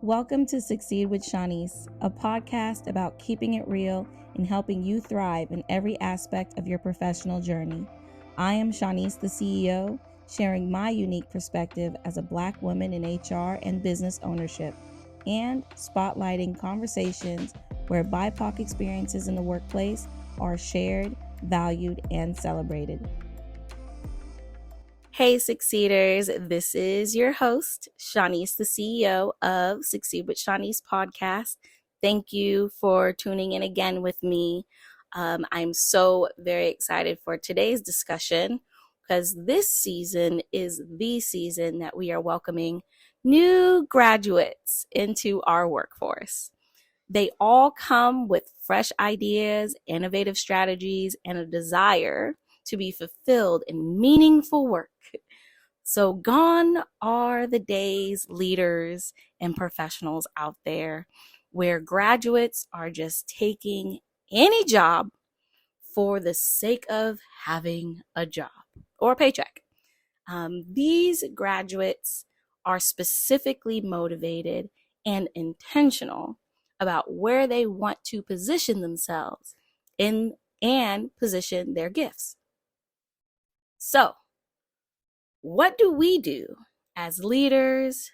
Welcome to Succeed with Shanice, a podcast about keeping it real and helping you thrive in every aspect of your professional journey. I am Shanice, the CEO, sharing my unique perspective as a Black woman in HR and business ownership, and spotlighting conversations where BIPOC experiences in the workplace are shared, valued, and celebrated. Hey, Succeeders. This is your host, Shanice, the CEO of Succeed with Shanice podcast. Thank you for tuning in again with me. I'm so very excited for today's discussion because this season is the season that we are welcoming new graduates into our workforce. They all come with fresh ideas, innovative strategies, and a desire to be fulfilled in meaningful work. So gone are the days, leaders and professionals out there where graduates are just taking any job for the sake of having a job or a paycheck. These graduates are specifically motivated and intentional about where they want to position themselves in and position their gifts. So, what do we do as leaders,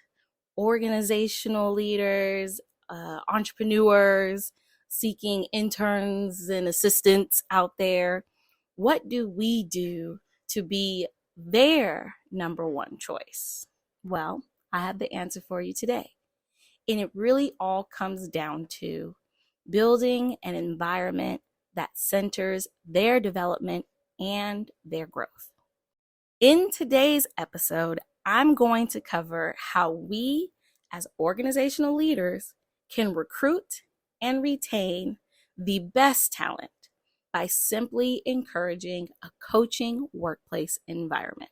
organizational leaders, entrepreneurs, seeking interns and assistants out there? What do we do to be their number one choice? Well, I have the answer for you today. And it really all comes down to building an environment that centers their development and their growth. In today's episode, I'm going to cover how we as organizational leaders can recruit and retain the best talent by simply encouraging a coaching workplace environment.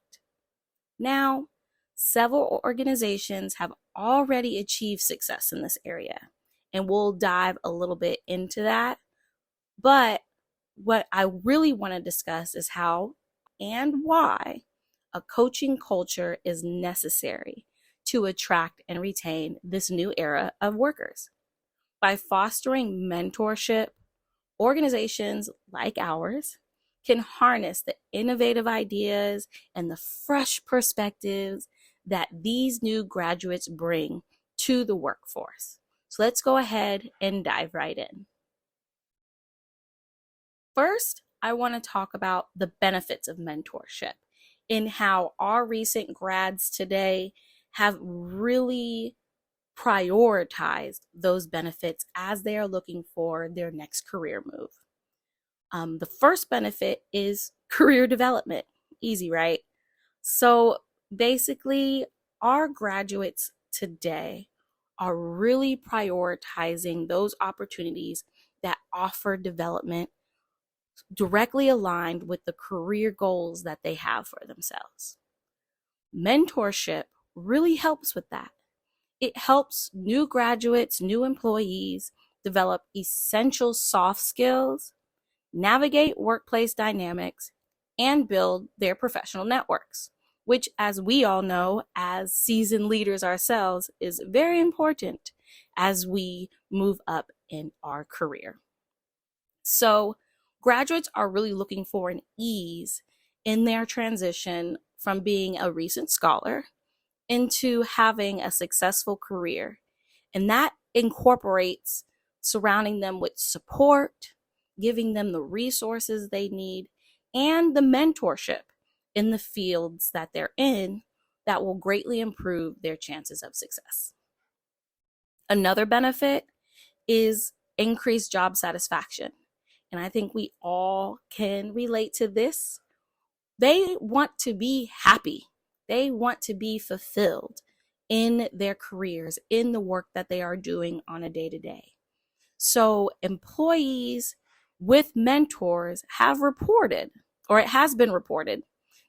Now, several organizations have already achieved success in this area, and we'll dive a little bit into that. But what I really want to discuss is how and why a coaching culture is necessary to attract and retain this new era of workers. By fostering mentorship, organizations like ours can harness the innovative ideas and the fresh perspectives that these new graduates bring to the workforce. So let's go ahead and dive right in. First, I want to talk about the benefits of mentorship and how our recent grads today have really prioritized those benefits as they are looking for their next career move. The first benefit is career development. Easy, right? So basically, our graduates today are really prioritizing those opportunities that offer development directly aligned with the career goals that they have for themselves. Mentorship really helps with that. It helps new graduates, new employees develop essential soft skills, navigate workplace dynamics, and build their professional networks, which, as we all know, as seasoned leaders ourselves, is very important as we move up in our career. So, graduates are really looking for an ease in their transition from being a recent scholar into having a successful career. And that incorporates surrounding them with support, giving them the resources they need, and the mentorship in the fields that they're in that will greatly improve their chances of success. Another benefit is increased job satisfaction. And I think we all can relate to this. They want to be happy. They want to be fulfilled in their careers, in the work that they are doing on a day-to-day. So employees with mentors have reported, or it has been reported,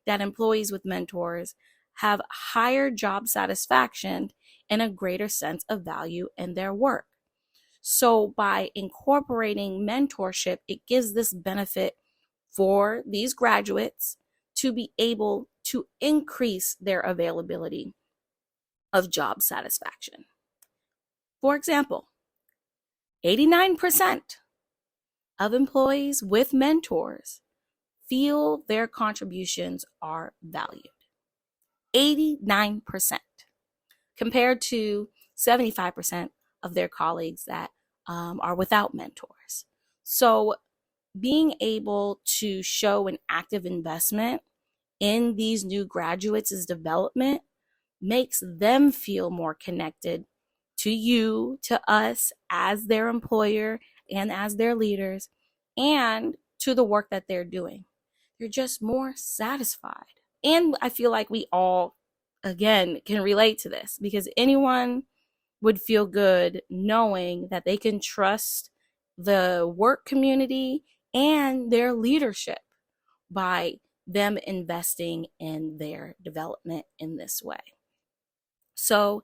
that employees with mentors have higher job satisfaction and a greater sense of value in their work. So by incorporating mentorship, it gives this benefit for these graduates to be able to increase their availability of job satisfaction. For example, 89% of employees with mentors feel their contributions are valued. 89% compared to 75% of their colleagues that are without mentors. So being able to show an active investment in these new graduates' development makes them feel more connected to you, to us as their employer and as their leaders, and to the work that they're doing. They're just more satisfied. And I feel like we all, again, can relate to this because anyone would feel good knowing that they can trust the work community and their leadership by them investing in their development in this way. So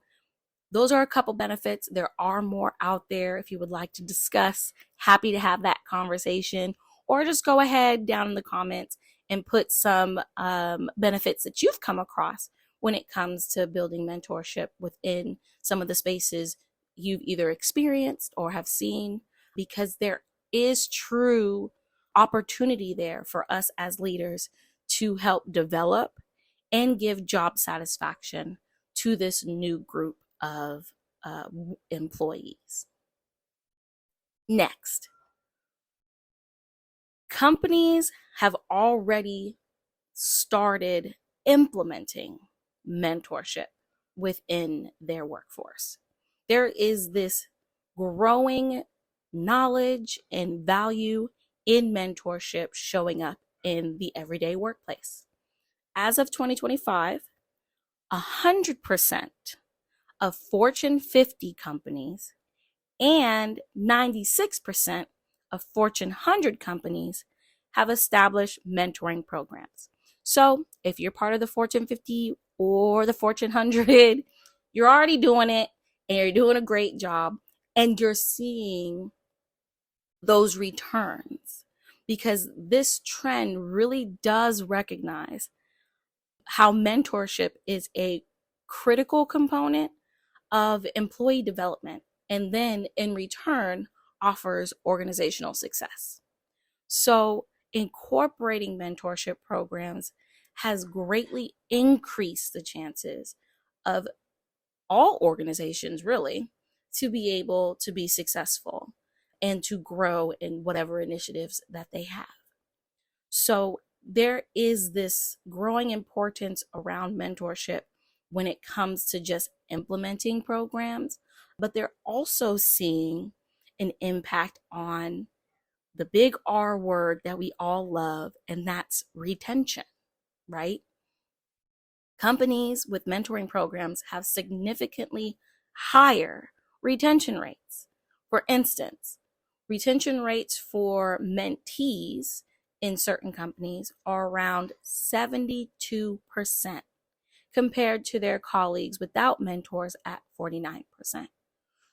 those are a couple benefits. There are more out there if you would like to discuss. Happy to have that conversation, or just go ahead down in the comments and put some benefits that you've come across when it comes to building mentorship within some of the spaces you've either experienced or have seen, because there is true opportunity there for us as leaders to help develop and give job satisfaction to this new group of employees. Next, companies have already started implementing mentorship within their workforce. There is this growing knowledge and value in mentorship showing up in the everyday workplace. As of 2025, 100% of Fortune 50 companies and 96% of Fortune 100 companies have established mentoring programs. So if you're part of the Fortune 50 or the Fortune 100, you're already doing it and you're doing a great job, and you're seeing those returns because this trend really does recognize how mentorship is a critical component of employee development, and then in return offers organizational success. So incorporating mentorship programs has greatly increased the chances of all organizations really to be able to be successful and to grow in whatever initiatives that they have. So there is this growing importance around mentorship when it comes to just implementing programs, but they're also seeing an impact on the big R word that we all love, and that's retention, right? Companies with mentoring programs have significantly higher retention rates. For instance, retention rates for mentees in certain companies are around 72% compared to their colleagues without mentors at 49%.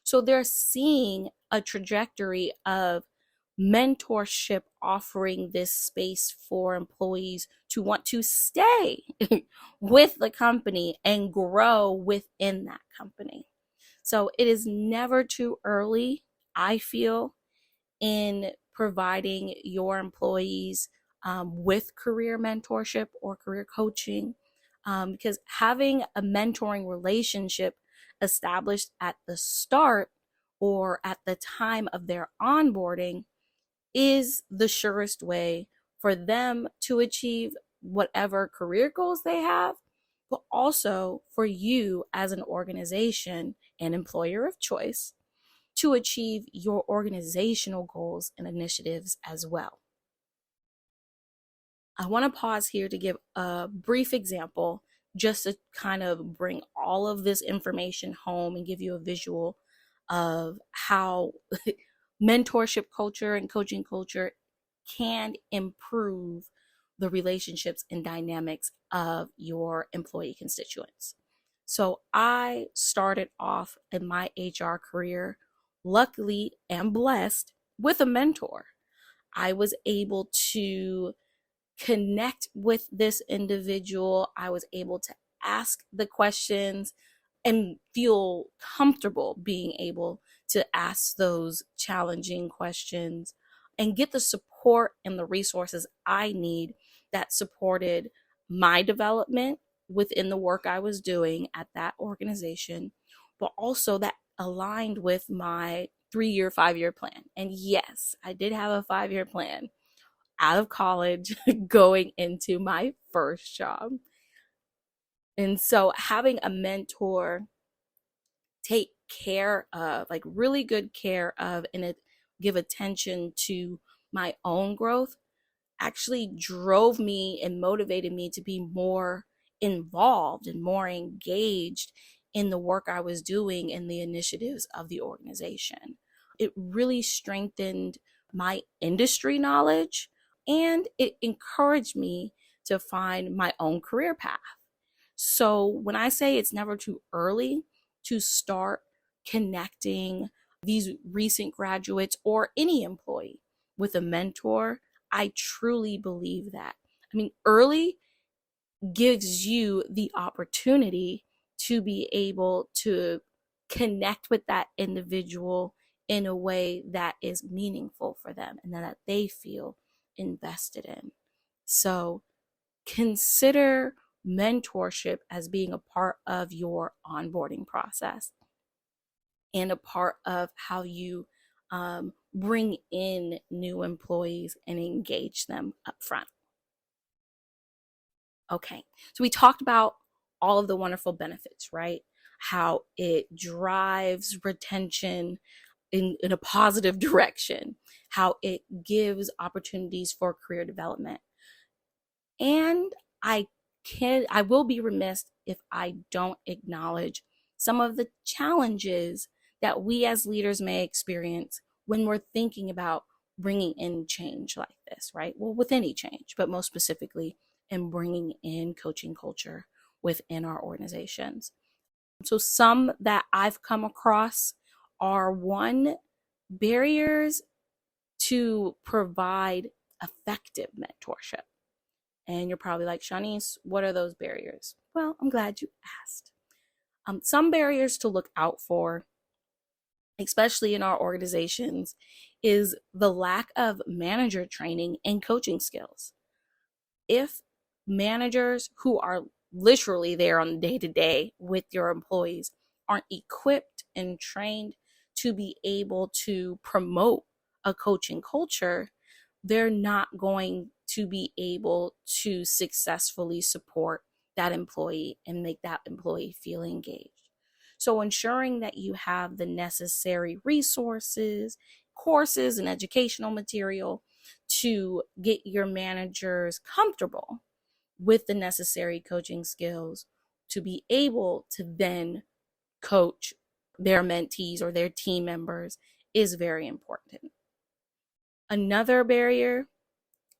So they're seeing a trajectory of mentorship offering this space for employees to want to stay with the company and grow within that company. So it is never too early, I feel, in providing your employees with career mentorship or career coaching, because having a mentoring relationship established at the start or at the time of their onboarding is the surest way for them to achieve whatever career goals they have, but also for you as an organization and employer of choice to achieve your organizational goals and initiatives as well. I want to pause here to give a brief example just to kind of bring all of this information home and give you a visual of how mentorship culture and coaching culture can improve the relationships and dynamics of your employee constituents. So I started off in my HR career, luckily and blessed, with a mentor. I was able to connect with this individual. I was able to ask the questions and feel comfortable being able to ask those challenging questions and get the support and the resources I need that supported my development within the work I was doing at that organization, but also that aligned with my 3-year, 5-year plan. And yes, I did have a 5-year plan out of college going into my first job. And so having a mentor take care of, like really good care of, and give attention to my own growth actually drove me and motivated me to be more involved and more engaged in the work I was doing and the initiatives of the organization. It really strengthened my industry knowledge and it encouraged me to find my own career path. So when I say it's never too early to start connecting these recent graduates or any employee with a mentor, I truly believe that. I mean, early gives you the opportunity to be able to connect with that individual in a way that is meaningful for them and that they feel invested in. So consider mentorship as being a part of your onboarding process and a part of how you bring in new employees and engage them up front. Okay, so we talked about all of the wonderful benefits, right? How it drives retention in a positive direction, how it gives opportunities for career development. And I will be remiss if I don't acknowledge some of the challenges that we as leaders may experience when we're thinking about bringing in change like this, right? Well, with any change, but most specifically in bringing in coaching culture within our organizations. So some that I've come across are, one, barriers to provide effective mentorship. And you're probably like, Shanice, what are those barriers? Well, I'm glad you asked. Some barriers to look out for, especially in our organizations, is the lack of manager training and coaching skills. If managers who are literally there on the day to day with your employees aren't equipped and trained to be able to promote a coaching culture, they're not going to be able to successfully support that employee and make that employee feel engaged. So ensuring that you have the necessary resources, courses, and educational material to get your managers comfortable with the necessary coaching skills to be able to then coach their mentees or their team members is very important. Another barrier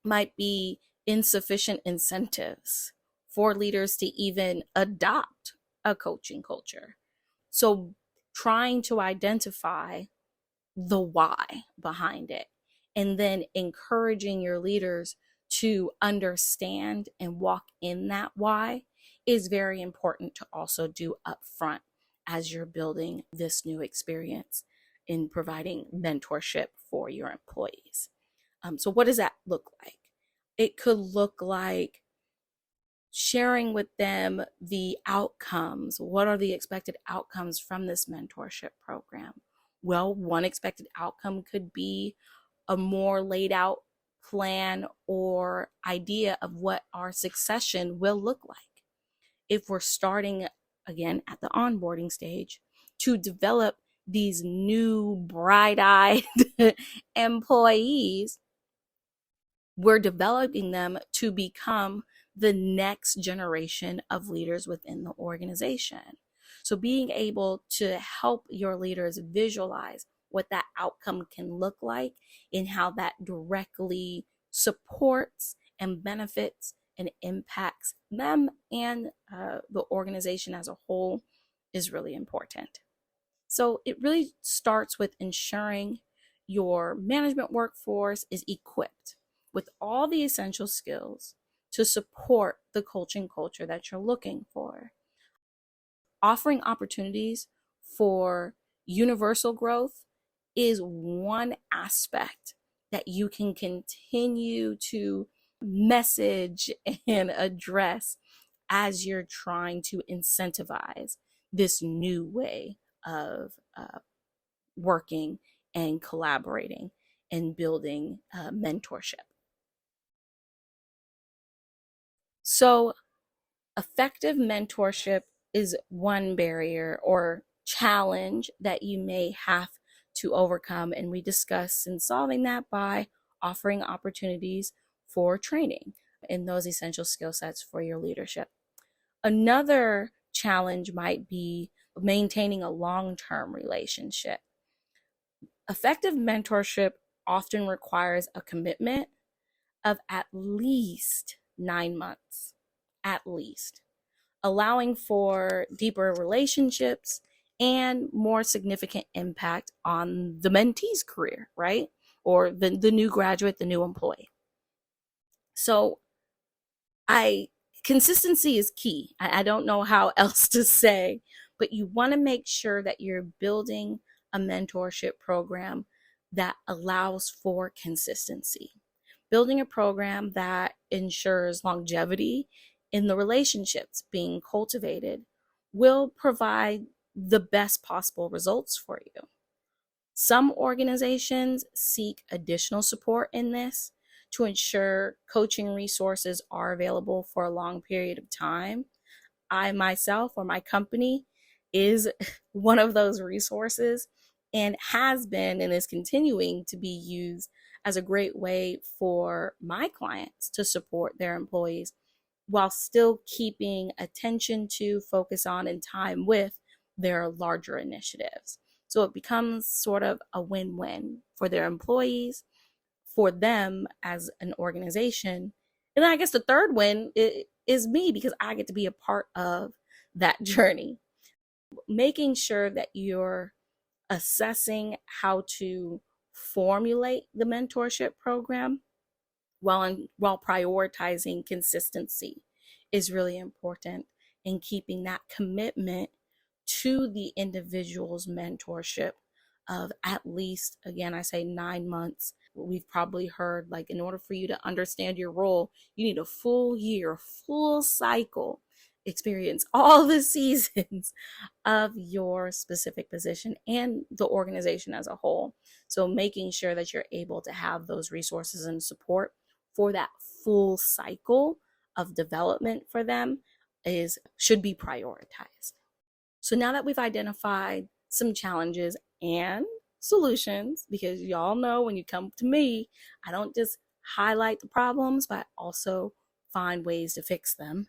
might be insufficient incentives for leaders to even adopt a coaching culture. So trying to identify the why behind it and then encouraging your leaders to understand and walk in that why is very important to also do up front as you're building this new experience in providing mentorship for your employees. So what does that look like? It could look like sharing with them the outcomes. What are the expected outcomes from this mentorship program? Well, one expected outcome could be a more laid out plan or idea of what our succession will look like. If we're starting again at the onboarding stage to develop these new bright-eyed employees, we're developing them to become the next generation of leaders within the organization. So being able to help your leaders visualize what that outcome can look like and how that directly supports and benefits and impacts them and the organization as a whole is really important. So it really starts with ensuring your management workforce is equipped with all the essential skills to support the coaching culture that you're looking for. offering opportunities for universal growth is one aspect that you can continue to message and address as you're trying to incentivize this new way of working and collaborating and building mentorship. So, effective mentorship is one barrier or challenge that you may have to overcome. And we discuss in solving that by offering opportunities for training in those essential skill sets for your leadership. Another challenge might be maintaining a long-term relationship. Effective mentorship often requires a commitment of at least 9 months, at least, allowing for deeper relationships and more significant impact on the mentee's career, right? Or the new graduate, the new employee. So consistency is key. I don't know how else to say, but you want to make sure that you're building a mentorship program that allows for consistency. Building a program that ensures longevity in the relationships being cultivated will provide the best possible results for you. Some organizations seek additional support in this to ensure coaching resources are available for a long period of time. I myself, or my company, is one of those resources and has been and is continuing to be used as a great way for my clients to support their employees while still keeping attention to, focus on, and time with their larger initiatives. So it becomes sort of a win-win for their employees, for them as an organization. And then I guess the third win is me, because I get to be a part of that journey. Making sure that you're assessing how to formulate the mentorship program while prioritizing consistency is really important, in keeping that commitment to the individual's mentorship of at least, again, I say 9 months. We've probably heard, like, in order for you to understand your role, you need a full year, full cycle, experience all the seasons of your specific position and the organization as a whole. So making sure that you're able to have those resources and support for that full cycle of development for them should be prioritized. So now that we've identified some challenges and solutions, because y'all know when you come to me, I don't just highlight the problems, but also find ways to fix them.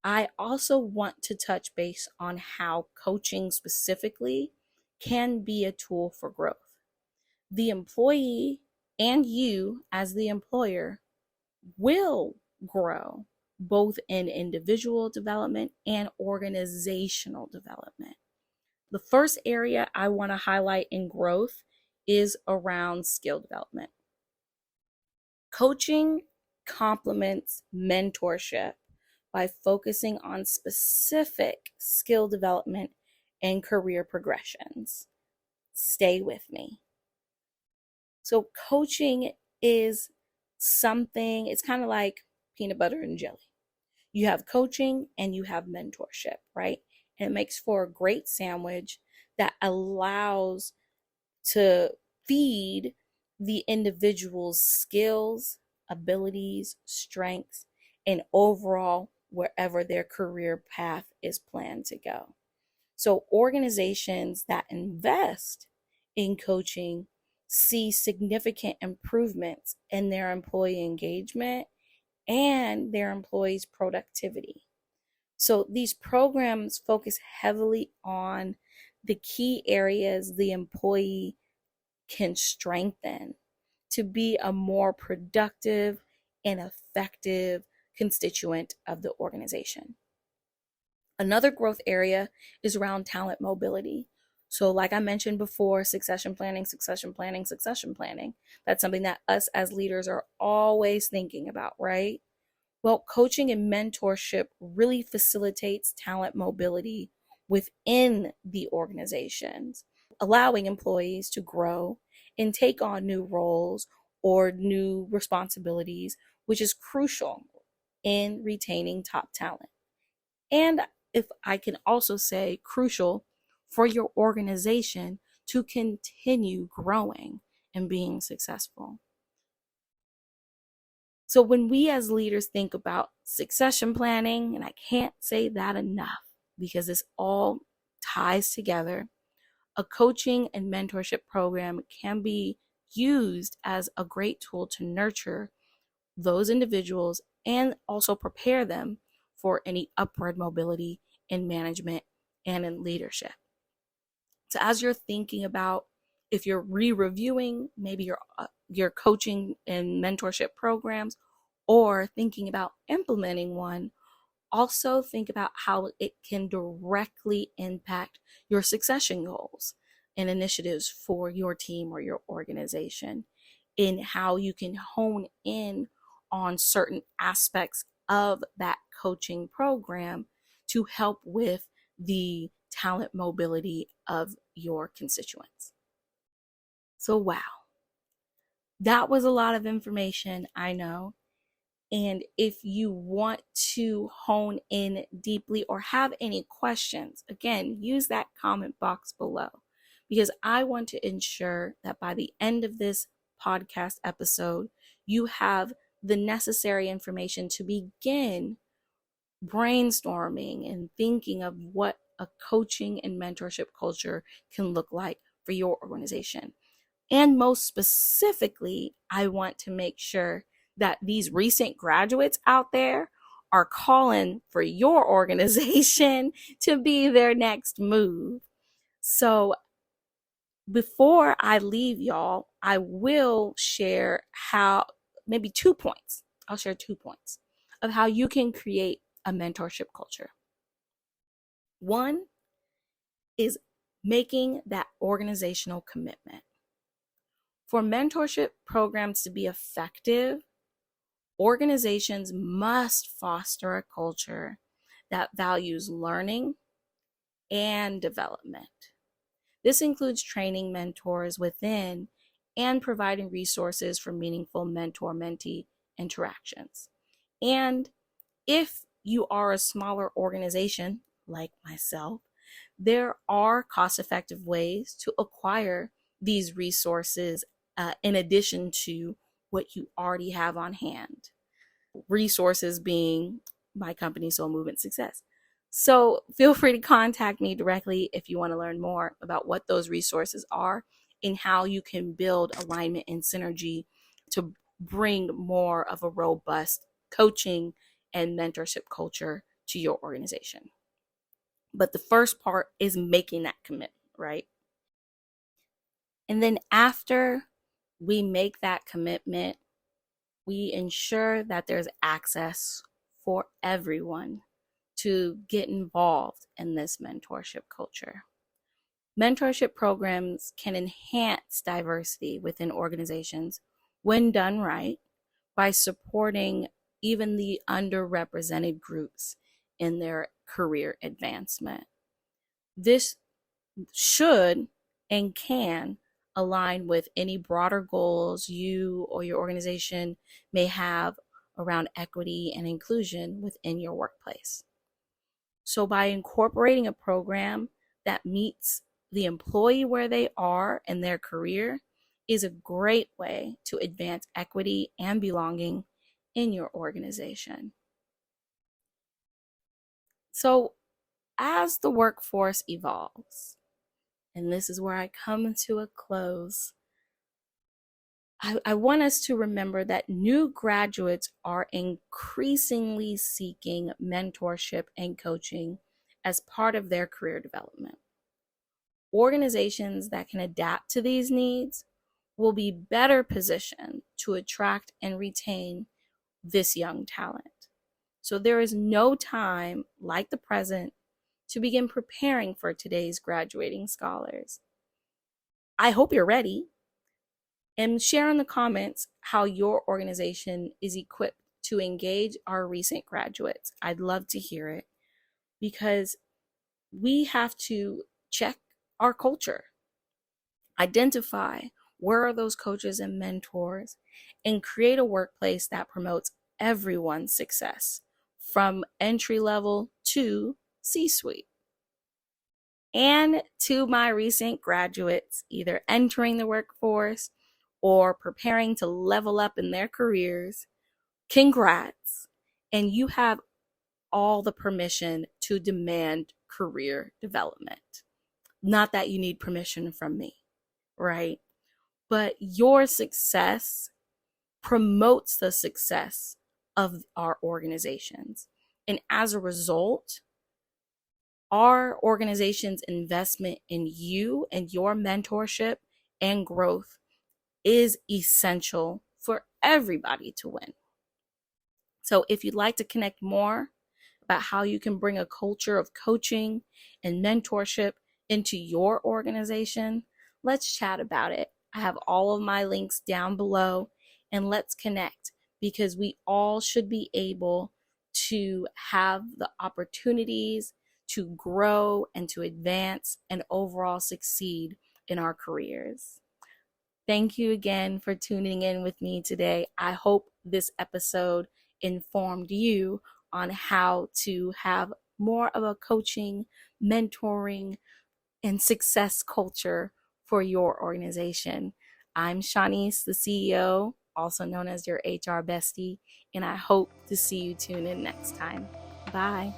I also want to touch base on how coaching specifically can be a tool for growth. The employee and you as the employer will grow both in individual development and organizational development. The first area I want to highlight in growth is around skill development. Coaching complements mentorship by focusing on specific skill development and career progressions. Stay with me. So coaching is something, it's kind of like peanut butter and jelly. You have coaching and you have mentorship, right? And it makes for a great sandwich that allows to feed the individual's skills, abilities, strengths, and overall wherever their career path is planned to go. So organizations that invest in coaching see significant improvements in their employee engagement and their employees' productivity. So these programs focus heavily on the key areas the employee can strengthen to be a more productive and effective constituent of the organization. Another growth area is around talent mobility. So like I mentioned before, succession planning, succession planning, succession planning. That's something that us as leaders are always thinking about, right? Well, coaching and mentorship really facilitates talent mobility within the organizations, allowing employees to grow and take on new roles or new responsibilities, which is crucial in retaining top talent. And if I can also say, crucial for your organization to continue growing and being successful. So when we as leaders think about succession planning, and I can't say that enough because this all ties together, a coaching and mentorship program can be used as a great tool to nurture those individuals and also prepare them for any upward mobility in management and in leadership. So as you're thinking about, if you're re-reviewing maybe your coaching and mentorship programs, or thinking about implementing one, also think about how it can directly impact your succession goals and initiatives for your team or your organization, in how you can hone in on certain aspects of that coaching program to help with the talent mobility of your constituents. So, wow, that was a lot of information, I know. And if you want to hone in deeply or have any questions, again, use that comment box below, because I want to ensure that by the end of this podcast episode, you have the necessary information to begin brainstorming and thinking of what a coaching and mentorship culture can look like for your organization. And most specifically, I want to make sure that these recent graduates out there are calling for your organization to be their next move. So before I leave y'all, I will share maybe 2 points. I'll share 2 points of how you can create a mentorship culture. One is making that organizational commitment. For mentorship programs to be effective, organizations must foster a culture that values learning and development. This includes training mentors within and providing resources for meaningful mentor-mentee interactions. And if you are a smaller organization like myself, there are cost-effective ways to acquire these resources in addition to what you already have on hand. Resources being my company, Soul Movement Success. So feel free to contact me directly if you want to learn more about what those resources are and how you can build alignment and synergy to bring more of a robust coaching and mentorship culture to your organization. But the first part is making that commitment, right? And then after we make that commitment, we ensure that there's access for everyone to get involved in this mentorship culture. Mentorship programs can enhance diversity within organizations when done right by supporting even the underrepresented groups in their career advancement. This should and can align with any broader goals you or your organization may have around equity and inclusion within your workplace. So by incorporating a program that meets the employee where they are in their career is a great way to advance equity and belonging in your organization. So as the workforce evolves, and this is where I come to a close, I want us to remember that new graduates are increasingly seeking mentorship and coaching as part of their career development. Organizations that can adapt to these needs will be better positioned to attract and retain this young talent. So there is no time like the present to begin preparing for today's graduating scholars. I hope you're ready. And share in the comments how your organization is equipped to engage our recent graduates. I'd love to hear it, because we have to check our culture, identify where are those coaches and mentors, and create a workplace that promotes everyone's success from entry level to C-suite. And to my recent graduates, either entering the workforce or preparing to level up in their careers, congrats. And you have all the permission to demand career development. Not that you need permission from me, right? But your success promotes the success of our organizations. And as a result, our organization's investment in you and your mentorship and growth is essential for everybody to win. So if you'd like to connect more about how you can bring a culture of coaching and mentorship into your organization, let's chat about it. I have all of my links down below, and let's connect, because we all should be able to have the opportunities to grow and to advance and overall succeed in our careers. Thank you again for tuning in with me today. I hope this episode informed you on how to have more of a coaching, mentoring, and success culture for your organization. I'm Shanice, the CEO, also known as your HR bestie, and I hope to see you tune in next time. Bye.